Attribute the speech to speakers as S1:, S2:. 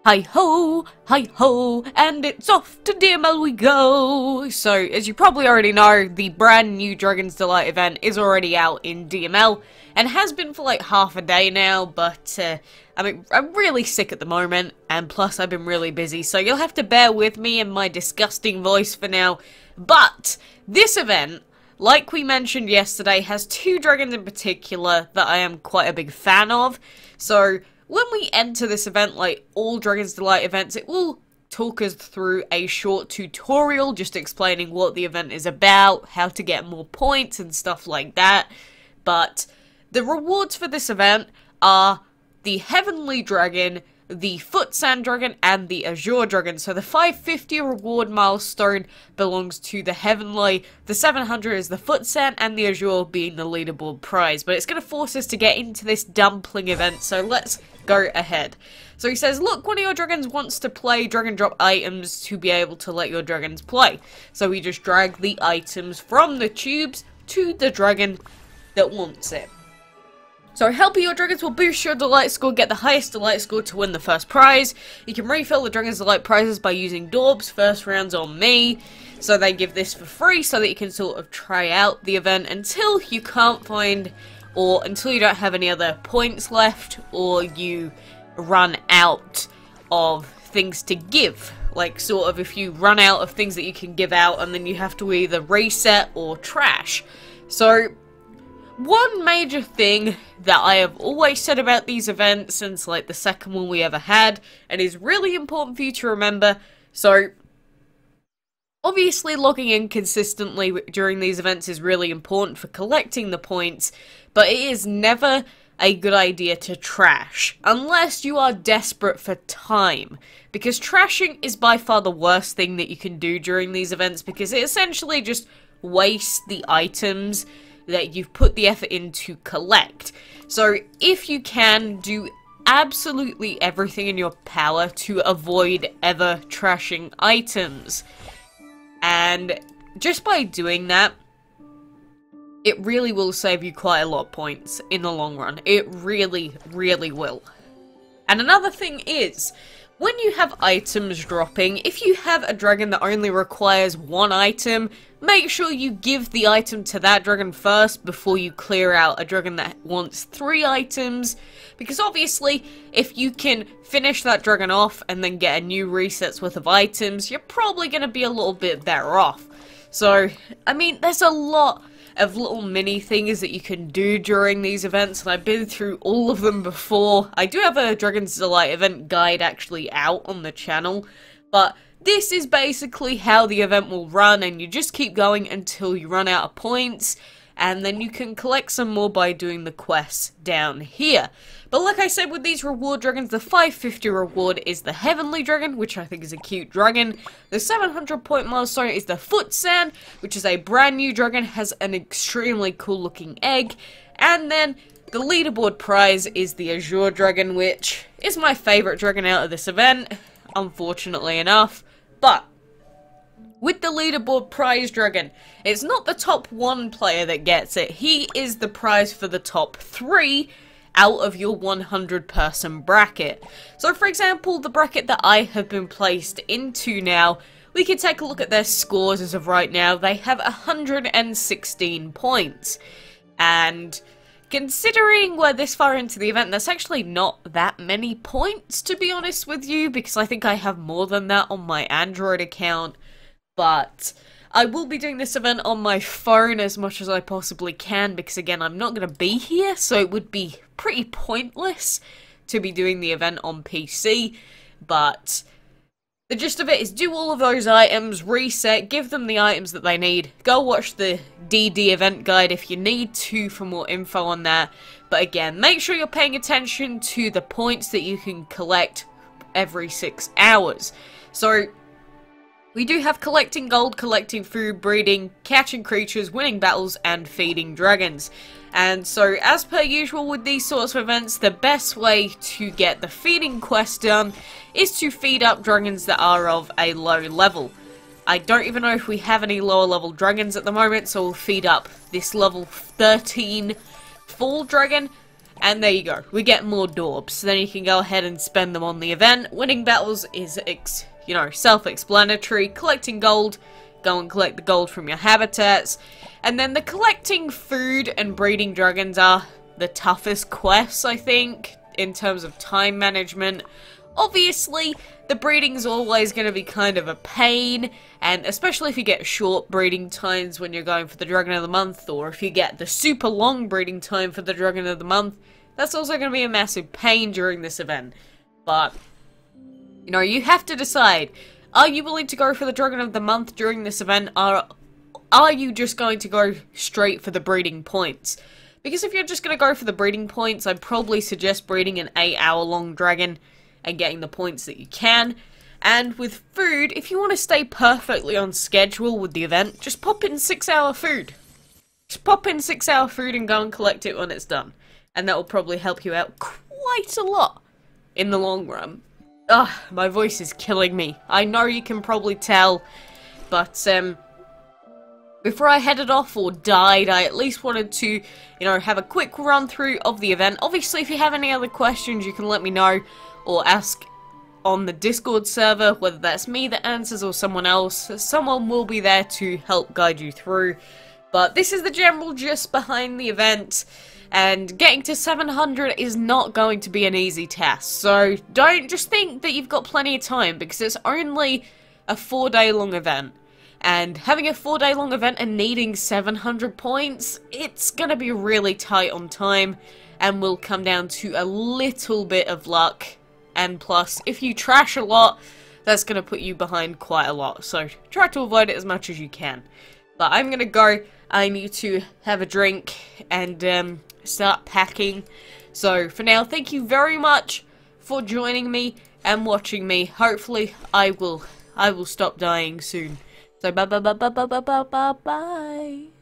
S1: Hi ho, and it's off to DML we go! So, as you probably already know, the brand new Dragon's Delight event is already out in DML, and has been for like half a day now, but, I mean, I'm really sick at the moment, and plus I've been really busy, so you'll have to bear with me and my disgusting voice for now. But, this event, like we mentioned yesterday, has two dragons in particular that I am quite a big fan of, so when we enter this event, like all Dragon's Delight events, it will talk us through a short tutorial just explaining what the event is about, how to get more points and stuff like that. But the rewards for this event are the Heavenly Dragon, the Fut San Dragon, and the Azure Dragon. So the 550 reward milestone belongs to the Heavenly, the 700 is the Fut San, and the Azure being the leaderboard prize. But it's going to force us to get into this dumpling event, so let's go ahead. So he says, look, one of your dragons wants to play drag and drop items to be able to let your dragons play. So we just drag the items from the tubes to the dragon that wants it. So helping your dragons will boost your delight score, get the highest delight score to win the first prize. You can refill the Dragon's Delight prizes by using Daub's first rounds on me. So they give this for free so that you can sort of try out the event until you can't find, or until you don't have any other points left, or you run out of things to give. Like sort of if you run out of things that you can give out and then you have to either reset or trash. So one major thing that I have always said about these events since like the second one we ever had, and is really important for you to remember, so obviously logging in consistently during these events is really important for collecting the points, but it is never a good idea to trash, unless you are desperate for time, because trashing is by far the worst thing that you can do during these events, because it essentially just wastes the items that you've put the effort in to collect. So if you can, do absolutely everything in your power to avoid ever trashing items. And just by doing that, it really will save you quite a lot of points in the long run. It really, really will. And another thing is, when you have items dropping, if you have a dragon that only requires one item, make sure you give the item to that dragon first before you clear out a dragon that wants 3 items. Because obviously, if you can finish that dragon off and then get a new reset's worth of items, you're probably going to be a little bit better off. So, I mean, there's a lot of little mini things that you can do during these events, and I've been through all of them before. I do have a Dragon's Delight event guide actually out on the channel, but this is basically how the event will run, and you just keep going until you run out of points, and then you can collect some more by doing the quests down here. But like I said, with these reward dragons, the 550 reward is the Heavenly Dragon, which I think is a cute dragon. The 700 point milestone is the Fut San, which is a brand new dragon, has an extremely cool looking egg. And then the leaderboard prize is the Azure Dragon, which is my favourite dragon out of this event, unfortunately enough. But with the leaderboard prize dragon, it's not the top 1 player that gets it. He is the prize for the top 3 out of your 100-person bracket. So for example, the bracket that I have been placed into now, we can take a look at their scores as of right now. They have 116 points. And considering we're this far into the event, that's actually not that many points, to be honest with you, because I think I have more than that on my Android account. But I will be doing this event on my phone as much as I possibly can, because again, I'm not going to be here, so it would be pretty pointless to be doing the event on PC. But the gist of it is do all of those items, reset, give them the items that they need. Go watch the DD event guide if you need to for more info on that. But again, make sure you're paying attention to the points that you can collect every 6 hours. So we do have collecting gold, collecting food, breeding, catching creatures, winning battles, and feeding dragons. And so, as per usual with these sorts of events, the best way to get the feeding quest done is to feed up dragons that are of a low level. I don't even know if we have any lower level dragons at the moment, so we'll feed up this level 13 full dragon. And there you go, we get more Dorbs. So then you can go ahead and spend them on the event. Winning battles is, you know, self-explanatory. Collecting gold, go and collect the gold from your habitats. And then the collecting food and breeding dragons are the toughest quests, I think, in terms of time management. Obviously, the breeding's always going to be kind of a pain, and especially if you get short breeding times when you're going for the Dragon of the Month, or if you get the super long breeding time for the Dragon of the Month, that's also going to be a massive pain during this event. But, you know, you have to decide, are you willing to go for the Dragon of the Month during this event, or are you just going to go straight for the breeding points? Because if you're just going to go for the breeding points, I'd probably suggest breeding an 8-hour-long dragon and getting the points that you can. And with food, if you want to stay perfectly on schedule with the event, just pop in 6-hour food. Just pop in 6-hour food and go and collect it when it's done. And that will probably help you out quite a lot in the long run. Ugh, my voice is killing me. I know you can probably tell, but before I headed off or died, I at least wanted to, you know, have a quick run through of the event. Obviously, if you have any other questions, you can let me know or ask on the Discord server, whether that's me that answers or someone else. Someone will be there to help guide you through. But this is the general gist behind the event, and getting to 700 is not going to be an easy task. So don't just think that you've got plenty of time, because it's only a 4-day long event. And having a 4-day long event and needing 700 points, it's gonna be really tight on time, and will come down to a little bit of luck. And plus, if you trash a lot, that's gonna put you behind quite a lot. So try to avoid it as much as you can. But I'm gonna go. I need to have a drink and start packing. So for now, thank you very much for joining me and watching me. Hopefully, I will stop dying soon. So bye bye bye bye bye bye bye bye bye.